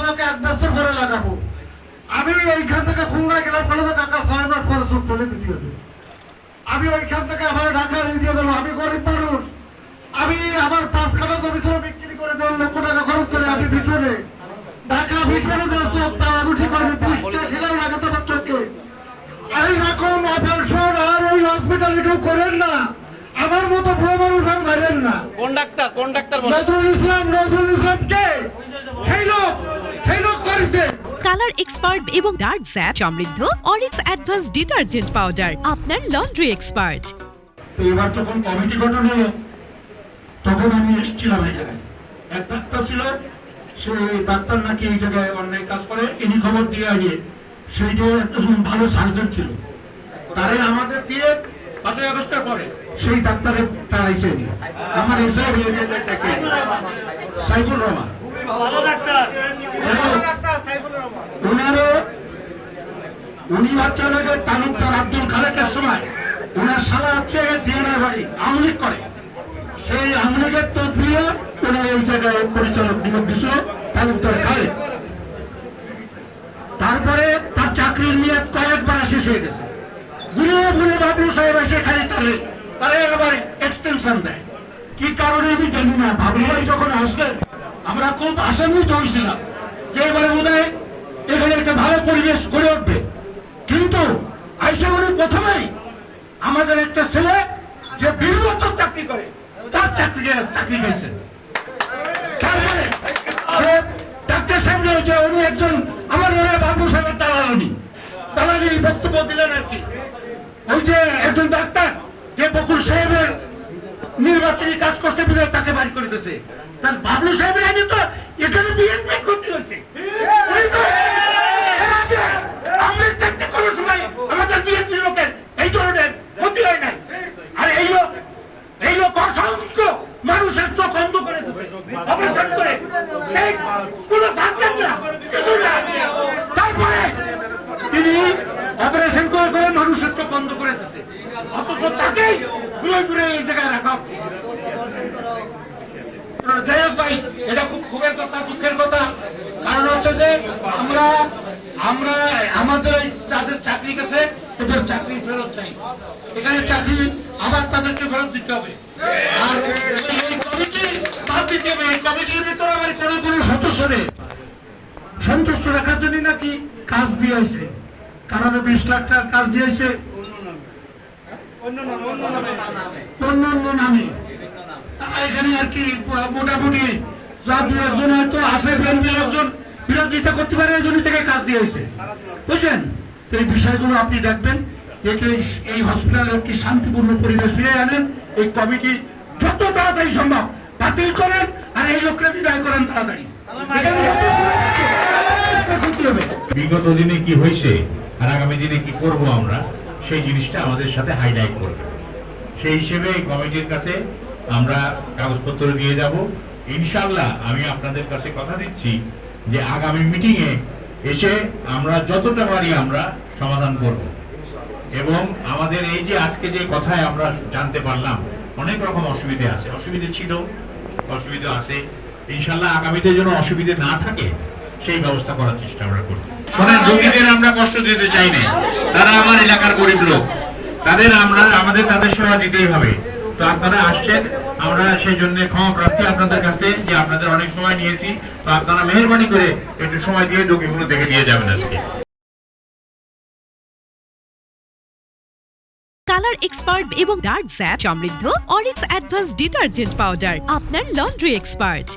তোকে 1 বছর পরে লাগাবো। আমি ওইখান থেকে খুলনা গেলাম, বলে তো কাকা 6 মাস পরে চোখ চলে দিতে হবে। আমি ওইখান থেকে আমার ঢাকা দিয়ে দিল। আমি গরিব মানুষ, আমি আমার 5 কাঠা জমি ছিল বিক্রি করে 1.5 লক্ষ টাকা খরচ করে আমি পিছনে ঢাকা পিছনে চোখ তাড়াগুঠি করে 20টা সেলাই লাগাতে আমার চোখে। এইরকম অপারেশন আর ওই হসপিটালে কেউ করেন না। আমার মতো বড় মানুষ আর বাইরেন না। কোন ডাক্তার নজরুল ইসলামকে সেই লোক করেছে। কালার এক্সপার্ট এবং ডার্ক জ্যাপ সমৃদ্ধ অরিক্স অ্যাডভান্স ডিটারজেন্ট পাউডার, আপনার লন্ড্রি এক্সপার্ট। তো এবার যখন কমিটি গঠন হলো তখন আমি এসেছিলাম এই জায়গায়। এক ডাক্তার ছিল, সেই ডাক্তার নাকি এই জায়গায় অন্যায় কাজ করে, ইনি খবর দিয়ে আগে সেইটা একটা ভালো সার্জন ছিল, তারে আমাদের দিয়ে 5ই আগস্টের পরে সেই ডাক্তারের তারা এসে আমার এসে সাইফুল রহমান উনি বাচ্চা লাগে তালুকদার আব্দুল খালেকের সময় ওনার শালা হচ্ছে দিয়ানা বাড়ি আওয়ামী লীগ করে, সেই আওয়ামী লীগের তো দিয়ে ওনার এই জায়গায় পরিচালক নিয়োগ দিছিল তালুকদার খালেক। তারপরে তার চাকরির মেয়াদ কয়েকবার শেষ হয়ে গেছে। ঘুরে বাবলু সাহেব এসে খালি তারা একেবারে এক্সটেনশন দেয়। কি কারণে আমি জানি না। বাবলু ভাই যখন আসলেন আমরা খুব আশান্বিত হয়েছিলাম যে এবারে বোধহয় এখানে একটা ভালো পরিবেশ গড়ে উঠবে, কিন্তু আইসা উনি প্রথমেই আমাদের একটা ছেলে যে 20 বছর চাকরি করে তার চাকরি পেয়েছেন। তারপরে ডাক্তার সাহেব রয়েছে, উনি একজন আমার মনে বাবু সাহেবের দালালি বক্তব্য দিলেন আর কি। ওই যে একজন ডাক্তার যে বকুল সাহেবের নির্বাচনী কাজ করছে বিধায় তাকে বাড়ি করিতেছে, তার বাবলু সাহেবের আগে তো এখানে বিএনপি ক্ষতি হয়েছে। আমরা চাকরি করার সময় আমাদের বিএনপি লোকের এই ধরনের ক্ষতি হয় নাই। আর এই লোক অসংখ্য মানুষের চোখ অন্ধ করে দিচ্ছে অপারেশন করে, সেই কোনো সার্জন না, কিছু না। তারপরে তিনি অপারেশন করে মানুষের চোখ বন্ধ করে দিচ্ছে, অথচ তাকেই ঘুরে এই জায়গায় রাখা হচ্ছে। যাই হোক ভাই, এটা খুব ক্ষোভের কথা, দুঃখের কথা। কারণ হচ্ছে যে আমরা আমাদের যাদের চাকরি গেছে এদের চাকরি ফেরত চাই, এখানে চাকরি আবার তাদেরকে ফেরত দিতে হবে। আর এই কমিটি বাদ দিতে হবে। এই কমিটির ভিতরে আমার কোনো সদস্যরে সন্তুষ্ট রাখার জন্য নাকি কাজ দিয়েছে, কারণ 20 লাখ টাকার কাজ দিয়েছে অন্য নামে। এখানে আর কি মোটামুটি যা 2-1 হয়তো আছে বিএনপির লোকজন বিরোধিতা করতে পারে, এই জন্য থেকে কাজ দিয়েছে, বুঝছেন? তো এই বিষয়গুলো আপনি দেখবেন, একে এই হসপিটালে একটি শান্তিপূর্ণ পরিবেশ ফিরে আনেন। এই কমিটি যত তাড়াতাড়ি সম্ভব বাতিল করেন আর এই লোককে বিদায় করেন তাড়াতাড়ি। বিগত দিনে কি হয়েছে আর আগামী দিনে কি করব আমরা, সেই জিনিসটা আমাদের সাথে হাইলাইট করবে। সেই হিসেবে এই কমিটির কাছে আমরা কাগজপত্র দিয়ে যাব ইনশাআল্লাহ। আমি আপনাদের কাছে কথা দিচ্ছি যে আগামী মিটিং এ এসে আমরা যতটা পারি আমরা সমাধান করব। এবং আমাদের এই যে আজকে যে কথায় আমরা জানতে পারলাম অনেক রকম অসুবিধা আছে, অসুবিধা ছিল, অসুবিধা আছে, ইনশাআল্লাহ আগামীতে যেন অসুবিধা না থাকে সেই ব্যবস্থা করার চেষ্টা আমরা করব। শোনেন, রোগীদের আমরা কষ্ট দিতে চাই না, তারা আমার এলাকার গরিব লোক, আমাদের তাদের সেবা দিতেই হবে। তো আপনারা আসছেন, আমরা সেই জন্য ক্ষমা প্রার্থী আপনাদের কাছে যে আপনাদের অনেক সময় নিয়েছি। তো আপনারা মেহেরবানি করে একটু সময় দিয়ে রোগীগুলো দেখে দিয়ে যাবেন আজকে। কালার এক্সপার্ট এবং ডার্ক জ্যাপ সমৃদ্ধ অরিক্স অ্যাডভান্স ডিটারজেন্ট পাউডার, আপনার লন্ড্রি এক্সপার্ট।